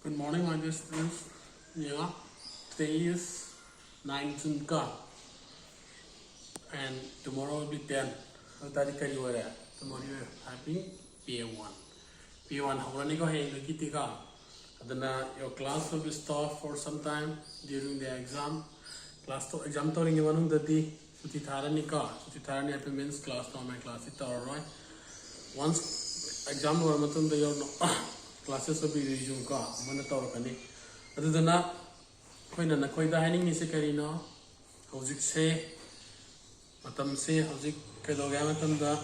Good morning, my dear students. Yeah, today is 9th June and tomorrow will be 10. Tomorrow you are having PA1. PA1 how go ahead your class will be stopped for some time during the exam. Class to exam to ring one the Suti Tharani means class to my class it alright. Once exam or matum the classes will be resumed ka mana tawrakani adudana koina nakoi da haning ni se karina hojik se matam se hojik kedoga matam da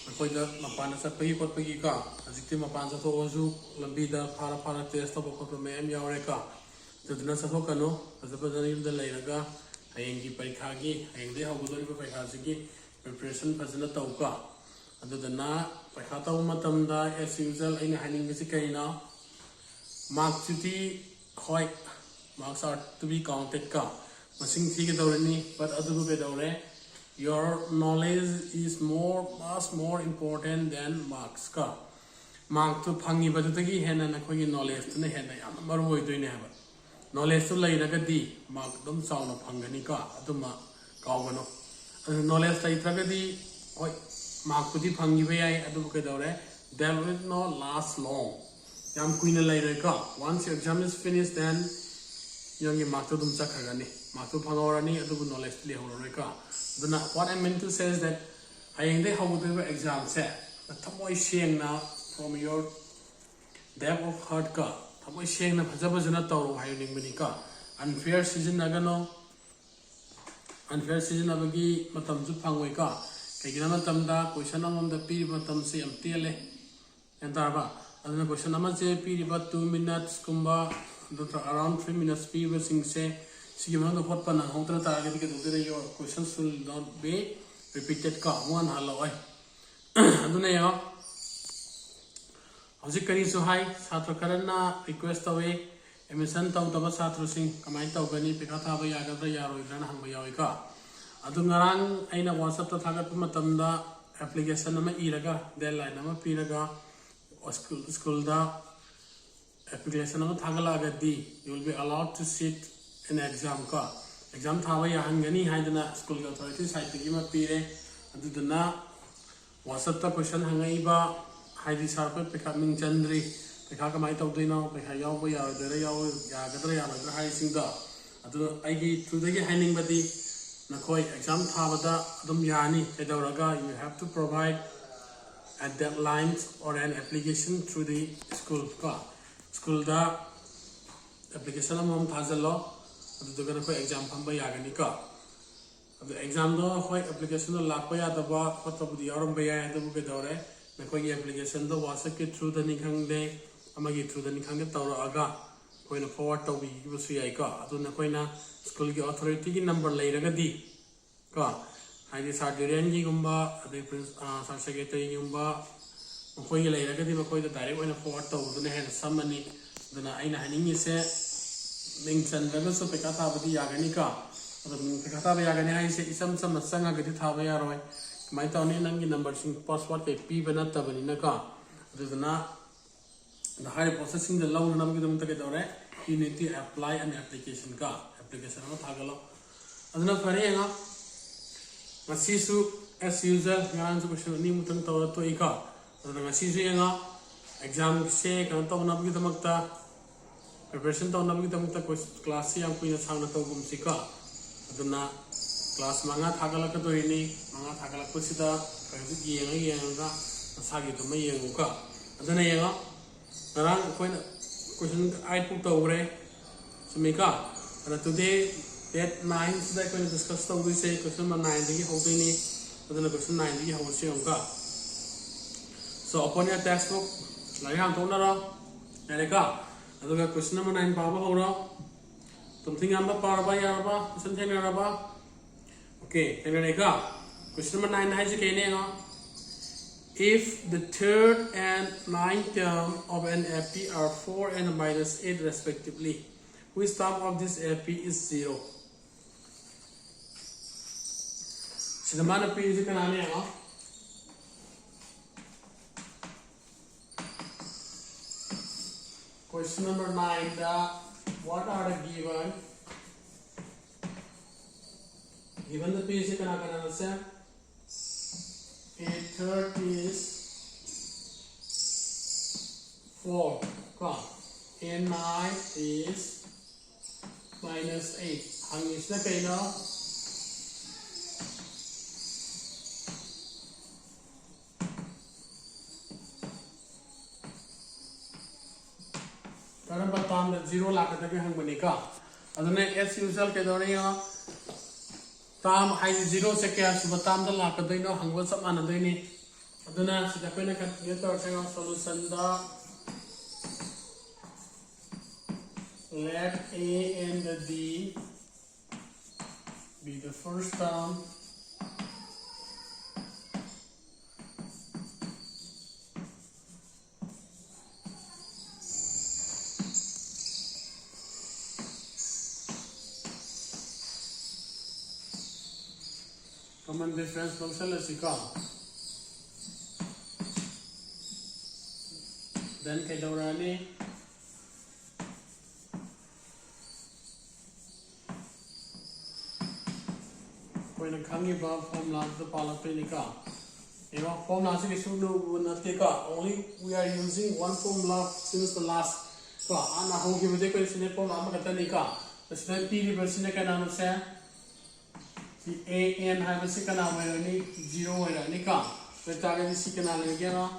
nakoi da mapana sa pai pot pai ka hojik mapan sa to oju lambi da phara test to ko me em yaure ka adudana sa to kano azabadani da lairaga hayeng gi parikha gi hayeng de hobudori parikha gi preparation fazana tawka adudana paikha taw matam da as usual aina haning bisi kaina marks uti hoi marks are to be counted ka masing thi ke dawrani but adu be dawre your knowledge is much more important than marks ka mark to phangi badu tagi hena na khoi knowledge to na hena yam maru hoi doine ha knowledge to lai na ga di mark dum sauna phangani ka aduma kawgano knowledge lai thraga di hoi mark to di phangi be ai adu ke dawre that will not last long yam kuina later ka once your exam is finished then young mark to dum chakhagani mark to phangorani adu knowledge le horoi ka duna what I meant to say is that hayeng de how to exam se thamoi sheng na from your depth of heart ka thamoi sheng na phajabajana tawro hayoning bani ka unfair season agano unfair season abagi matam ju phangoi ka kaigina matam da question among the piri matam se am tele entarba aduna question ama je piri ba 2 minutes kumba around 3 minutes piri sing se sigi man hot pana hotra ta age ke dudere your questions will not be repeated ka one haloi aduna ya hojik kari so hai chhatra karana request away emission taw taba chhatra sing kamai taw gani pekha tha ba yaga da yaroi dana hang ba yawi ka adu ngarang aina whatsapp ta thagat matam da application ama iraga deadline ama piraga school da application ama thagala agadi you will be allowed to sit in exam ka exam thaba ya hangani haidana school ga authority site gi ma pire adu dana whatsapp ta question hangai ba haidi sar pe pekha ming chandri pekha kamai taw doina pekha yaw ba ya dere yaw ya gadra ya ba hai sing da adu ai gi through the haining badi nakoi exam thabada adum yani kedauraga you have to provide a deadline or an application through the school ka school da application amom thajalo adu daga nakoi exam phamba yagani ka adu exam do hoi application do lakpa ya da ba khotabudi yarum ba ya adu kedaure nakoi application do whatsapp ke through the nikhang de amagi through the nikhang de tawra aga koina forward to bi busu yai ka adu nakoi na school ki authority ki number lairaga di ka haidi sardian gi gumba ade sar secretary gi gumba mokoi gi lairaga di mokoi da direct oina forward to duna hen samani duna aina haningi se ming chandaga so peka tha badi yagani ka adu ming peka tha ba yagani hai se isam sam sanga gadi tha ba yaroi mai to ne nangi number sing password ke pi bana tabani na ka adu duna the high processing the long nam gi dum ta ke dore you need to apply an application ka application ama thagalo aduna fare nga masisu as usual ngan su question ni mutang taw to ika aduna masisu nga exam se kan taw na bi damakta preparation taw na bi damakta class se yang kuina changna taw gum sika aduna class manga thagala ka doini manga thagala ko sida ka ji yenga sagi to mai yengu ka aduna yenga narang koina question I put over so meka and today that 9 so that going to discuss the say question number 9 the holding ni adana question 9 the how se onka so upon your textbook lai ham tona ra ka aduga question number 9 pa ba ho ra tum thing am pa ba ya ba question thena ra ba okay thena ka question number 9 hai se ke ne nga if the third and ninth term of an AP are 4 and minus 8 respectively, which term of this AP is 0? So the man AP is Question number 9. What are the given? Given the page, you can answer. A third is 4. And 9 is minus 8. Hang is na kayo now. Karang batam na 0 lakad na hang manika. Aduna as usual kayo niyo. Tam hay 0 se kaya subatam da lakad na hangwa sa mana ni. Aduna sida ko na ito sa solution da. Let A and the D be the first term. Common difference function is equal. Then kay Dorani. When kangi ba formula the palapinika. Formula only we are using one formula since the last. Ana hong give the question formula makatanika. The step P reverse ne kana say A N have a second hour 0 nika. The target is second hour again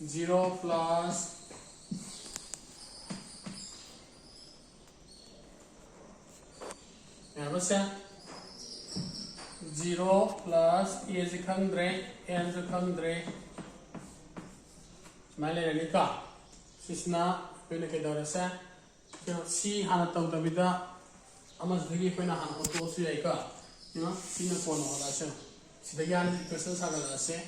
0 plus what's that? 0 plus A is a kangre, N is a kangre. Malay nika. Sisna, Pinakadorasa. C Hanatau Davida. Amas the Gipena Han Otosiaka. You know, Sina Pono Lasha. Sidayan persons are Lashe.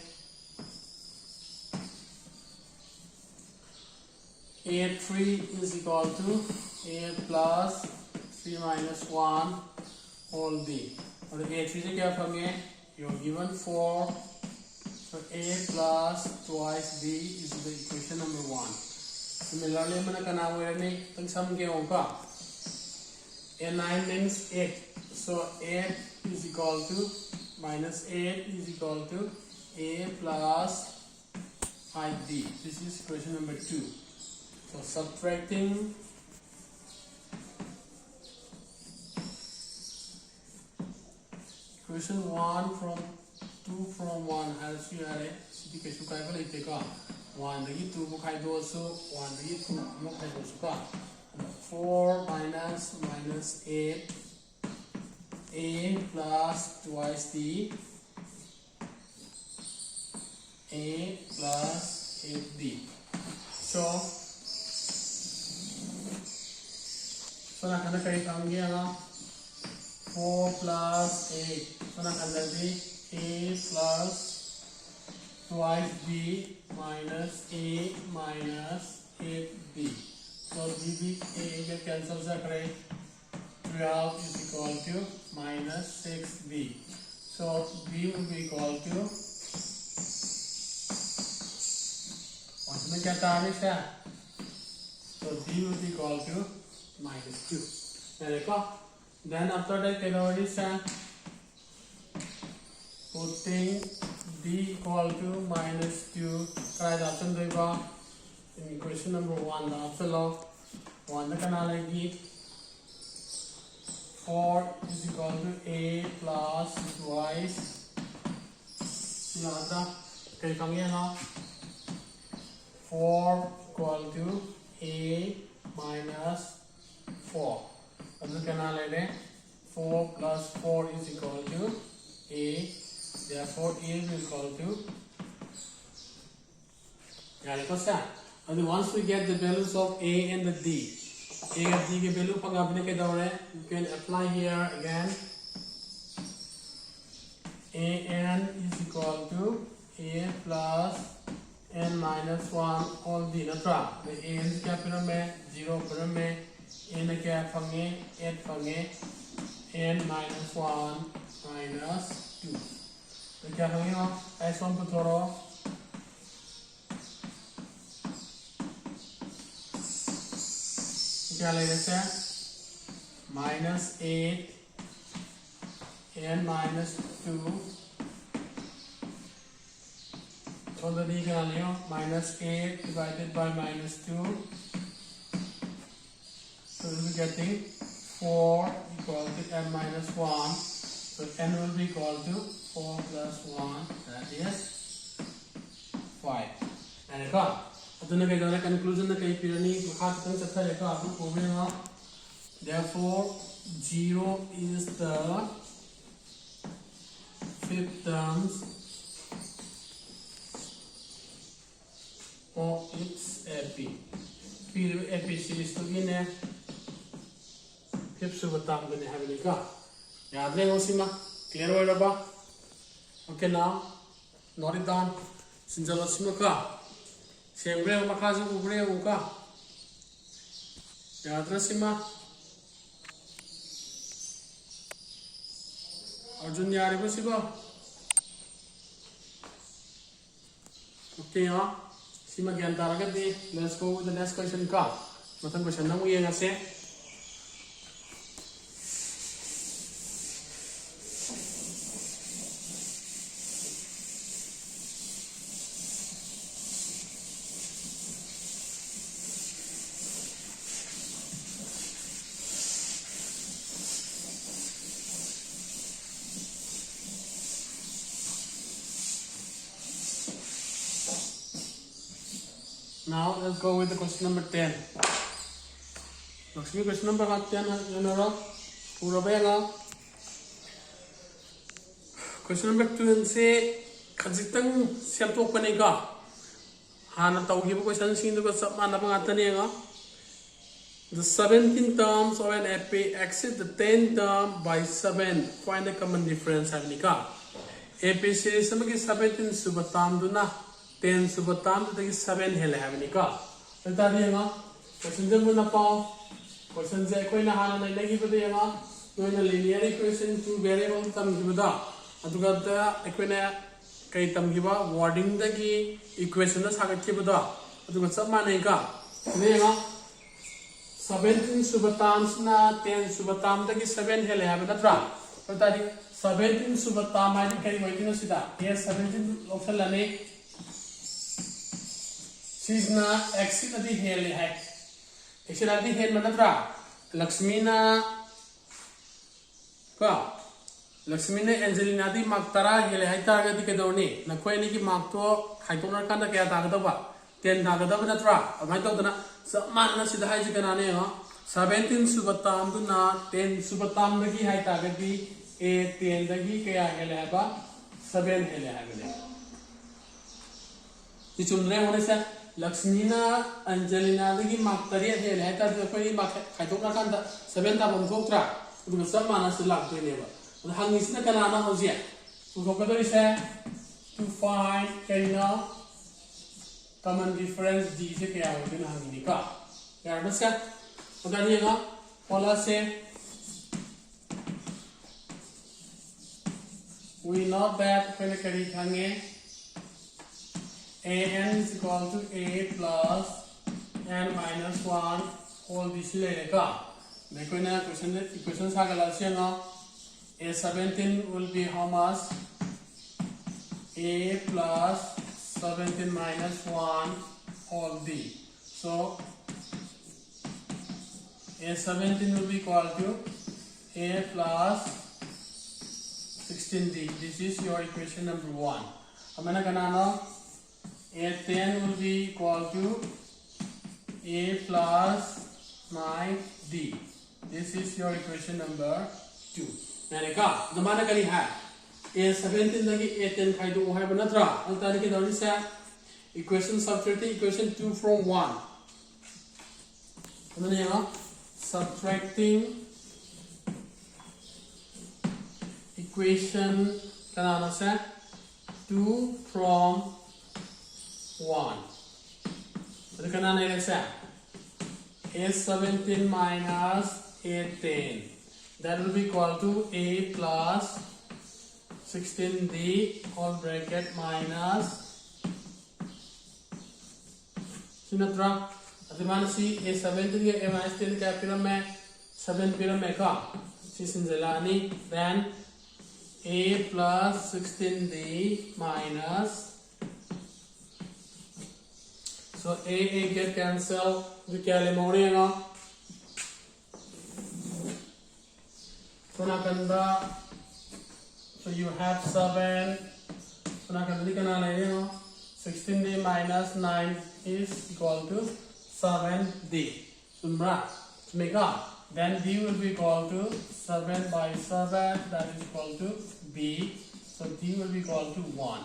A3 is equal to A plus 3 minus 1 whole D. Or the A3 is equal from A, you're given 4. So A plus twice D is the equation number 1. Similarly, I'm going to some A9 means 8. So 8 is equal to minus 8 is equal to A plus 5D. This is equation number 2. So subtracting equation 1 from 2 from 1 has you are city equation calculate ka 1 dagi 2 bukai do so 1 dagi 2 mo kai do so ka 4 minus 8 A plus twice D A plus 8D. So nak kena kait angge na 4 plus 8. So nak kena di A plus twice B minus A minus 8B. So DB A get cancel sa kare 12 is equal to minus 6B. So B will be equal to what's the catalyst? So D will be equal to minus 2. Then after that, putting D equal to minus 2. Try the option in equation number 1. The option of 1 the canal 4 is equal to A plus twice. Okay, 4 equal to A minus 4. Then canal 4 plus 4 is equal to A. Therefore, A is equal to. And once we get the values of A and the D, A and D के value you can apply here again. AN is equal to A plus N minus 1 all D. The A is capital में 0 पर में N क्या fungi 8 fungi N minus 1 minus 2. तो क्या fungi S1 पर थोड़ा क्या ले रहे हैं minus 8 and minus 2 already can minus 8 divided by minus 2, so we'll be getting 4 equal to n minus 1, so n will be equal to 4 plus 1, that is 5. And the conclusion the therefore 0 is the fifth terms of its AP. AP series to in a fifth supertam going to have a car. Yadre Osima, clear over. Okay, now note it down. Sinjalosimoka. Sembre Makazu Ubre Uka. Yadrasima. Arjun Yaribasiba. Okay, Sima Gantaragati. Let's go with the next question. Matan question number say. Now let's go with the question number 10. Lakshmi, question number 10 question number 2 say Kazitang Selto Panega Hana Tauki question seen the Sapanapangatanega. The 17 terms of an AP exceed the 10 term by 7. Find the common difference have nika. AP series 17 subatam duna 10 subatam to 7 hele have nika. Question number question Zaquina Hana Negibadema doing a linear equation to variable tam gibuda. Adugata Equina Kaitam giba wording the key equation as Hagakibuda. Adugat Samanega. 17 subatams na 10 subatam tagi 7 hele have natra. So that 17 subatam I carry waiting a sida. Yes, 17 lane. She's na exit the hele hack. Exit at the head manatra. Lakshmina Lakshmina Angelina di Maktara hele haita the Kadoni. Naquani Makto Haitona Kanda Katagaba. 10 Nagadaba natra. I might not. Mana sida hai jikanane 17 subatam duna 10 subatam dagi hai tagadi a 10 dagi kaya hele haba 7 hele habele ji chumre hone sa Lakshmina Angelina dagi maktari hele hai ta koi mak khaitokna kanda 7 ta bom thoktra du sab mana se lag toine ba hangisna kanana hojia to kokadori sa to find kaina common difference D से क्या होते हैं हम इनका यार बस क्या बता दिएगा पहला से we know that पहले करी खाएंगे an is equal to a plus n minus 1 whole this लेगा देखो ना equation सा गलत से ना a 17 will be how much a plus 17 minus 1 whole d. So a 17 will be equal to a plus 16d. This is your equation number 1. Amana kanano a 10 will be equal to a plus 9d. This is your equation number 2. Nareka the mana kali hai a 17 lagi a 10 khai do hai banatra alta ki doni sa equation subtracting equation 2 from 1 amane ha subtracting equation kanana sa 2 from 1 so kanana ila sa a 17 minus a 10 that will be equal to a plus 16d whole bracket minus Sinatra Además si A7 के A minus 10 क्या पिरम में 7 पिरम में का सी सिंजलानी then A plus 16D minus so A get cancel जो क्या ले मोड़ेगा so ना कंदा so you have 7 so ना कंदा नहीं करना लेगा 16D minus 9 is equal to 7D. Sumbra. Smeka. Then D will be equal to 7 by 7. That is equal to B. So D will be equal to 1.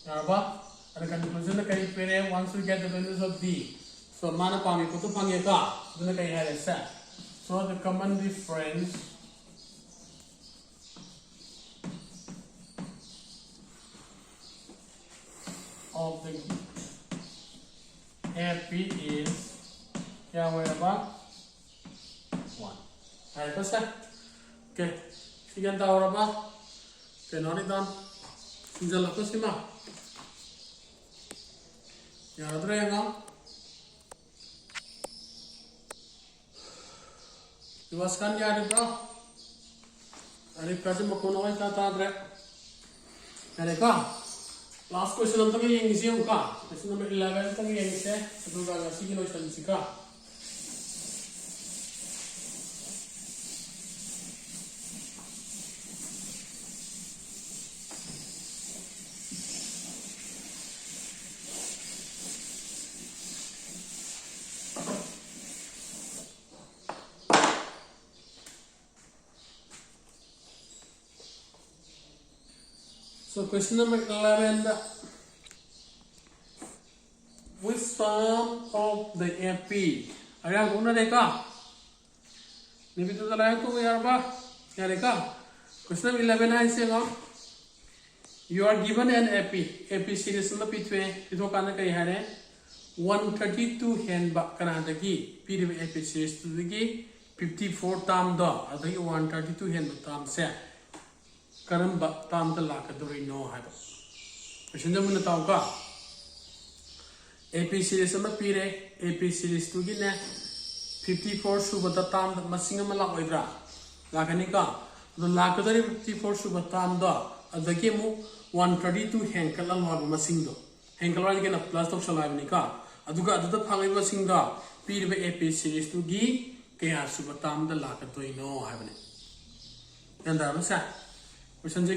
Now, and the conclusion is that once we get the values of D, so mana pami ko to pangi ka. Then the kai set. So the common difference of the AP is क्या होगा 1 है बस है okay सिगन ता और बा के Noni दान सिंजल को सिमा याद रहेगा दिवस kan याद ब्रो अरे काजे मकोनो है ता द्रे अरे का last question हम तक ये इंग्लिश होगा question number 11 तक ये इंग्लिश है तो का सी की नोशन सीखा So question number 11, which sum of the AP? Ayan, kung na-reka. Nipito talaga ito, yarba. Yareka. Question number 11 ay siya, you are given an AP. AP series na pitwe. Ito ka na kay hane. 132 hen ba kanadagi. PDB AP series to dagi. 54 tam da. Adagi 132 hen ba tam siya. Karamba tam the lakadori no haba. Question number tauka. AP series na pire AP series to gina 54 subata tam masing malak oidra. Lakani ka. The lakadori 54 subatam da. Adagi mo 132 henkel ang haba masing do. Henkel wala gina plus of salab ni ka. Aduga aduda pangai masing da. Pire AP series to gi kaya subatam da lakadori no haba ni. Yanda ba sa? Question the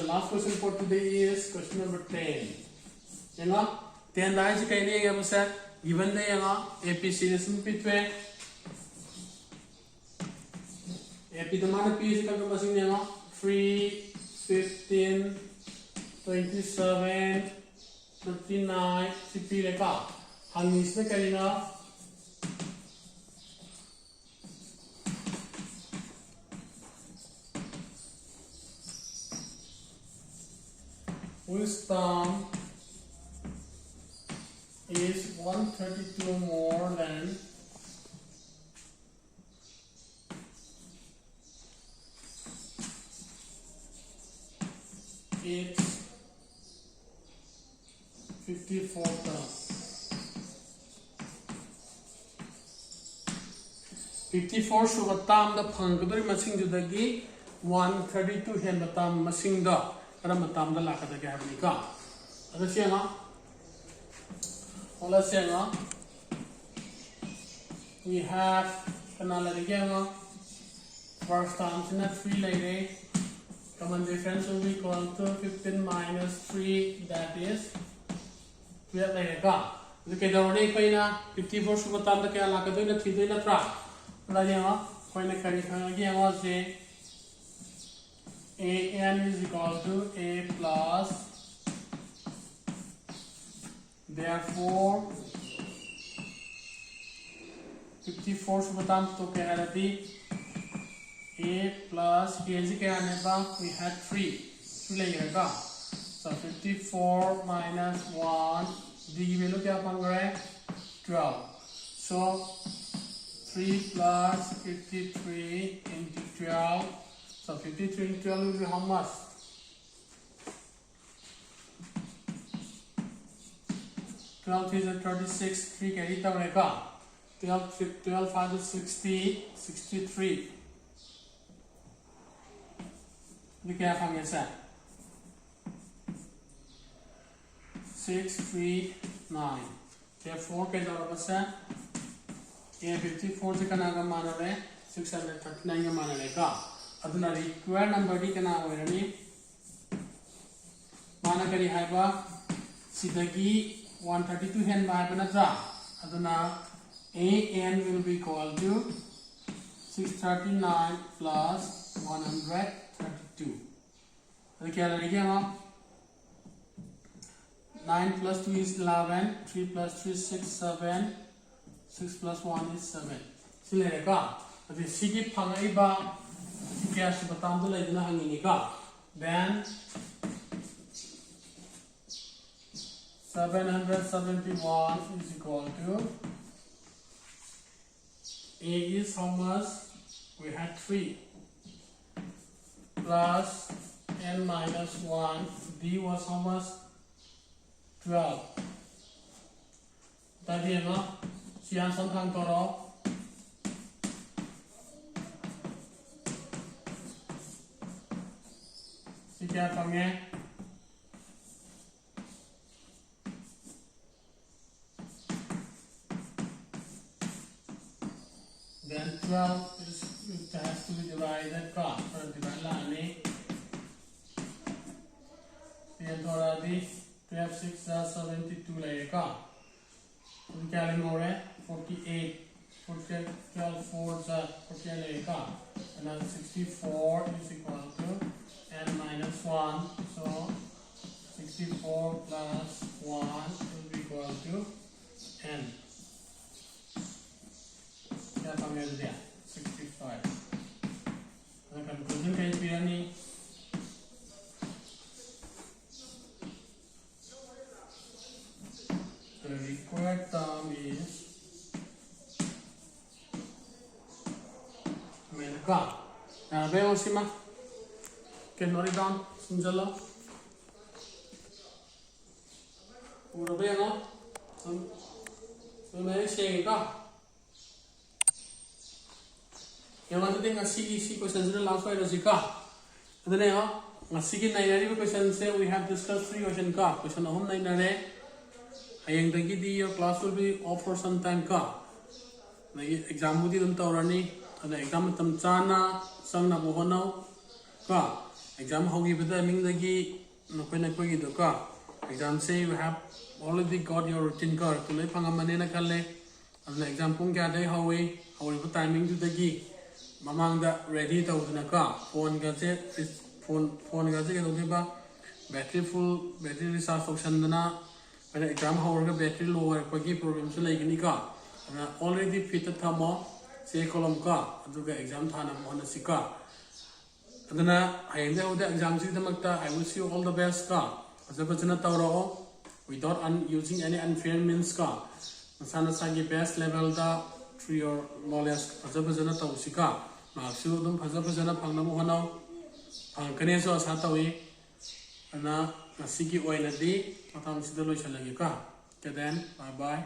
last question for today is question number 10. Yenga 10 dai se kai ne ga sa given the yenga AP series in pitwe AP the mana P is ka masing yenga 3 15 27 39 CP le ka hangis ne kalina wisdom is 132 more than its 54 term. 54 suba tam da phangkadori masing judagi 132 hen batam masing da matam da lakada ke habni ka ada sianga ola sianga we have kanala dianga first term in 3 lady common difference will be equal to 15 minus 3 that is 12 lady ka ke dawne koina 54 suba tam da ke lakada na 3 doi na tra ola dianga koina kari khanga dianga se AN is equal to A plus, therefore 54 subatam to kya A plus we had 3 layega. So 54 minus 1 D की value क्या बन रहा है 12. So 3 plus 53 into 12. So 53 into 12 will be how much? 12 3 is 36, 3 carry tawreka. 12 5 is 60, 63. We can find it. 6 3 9. Therefore, can you understand? A 54 is a 639 manaka. Aduna required number di kana hoirani. Mana kari haiba sidagi 132 hen ba banatra. Aduna AN will be equal to 639 plus 132. Okay, 9 plus 2 is 11, 3 plus 3 is 6, 7, 6 plus 1 is 7. Silereka. Adi sigi phangaiba cash batam to laidna hanginika. Then 771 is equal to A is how much? We had 3 plus n minus 1. D was how much? 12. That is enough. Sian something toro. Siya pange. Then 12 it has to be divided ka. So divide lani. Siya thora di 12 6 72 layeka. We can more 48. 12 4 48 layeka. And then 64 is equal to n minus 1, so 64 plus 1 will be equal to n. Kaya pangyayari dia? 65. The conclusion kay Pirani. The required term is Menaka. Now, where was him? Can you write it down? Sinjala. Urabe no? So may say ka. Yung ano din si questions na last slide si ka. Ano na yun? Sige na yun questions we have discussed 3 questions ka. Question home na yun. Ayang tagi di your class will be off for some time ka. Exam mo di dum taurani. Ada exam tam chana sang na buhonaw ka. Exam hogi bata ming lagi nakoi gi doka. Exam say you have already got your routine ka. Tulay pangamane na kalle. Adna exam pung kya day hawi pa timing tu dagi. Mamang da ready tau na ka. Phone ka se ke ba battery full battery recharge function na. Pada exam hawi ka battery low pagi program se lagi ni ka. Already fit thamo se kolom ka. Aduga exam thana mo na sika. Adana ayende hoda exam si damakta I wish you all the best ka. Azabachana tawro without using any unfair means ka. Masana sagi best level da through your knowledge azabachana tawsika. Maksu dum azabachana phangna mo hanaw. Phangkane so asa tawi. Ana nasigi oina di matam sida loisalagi ka. Then bye bye.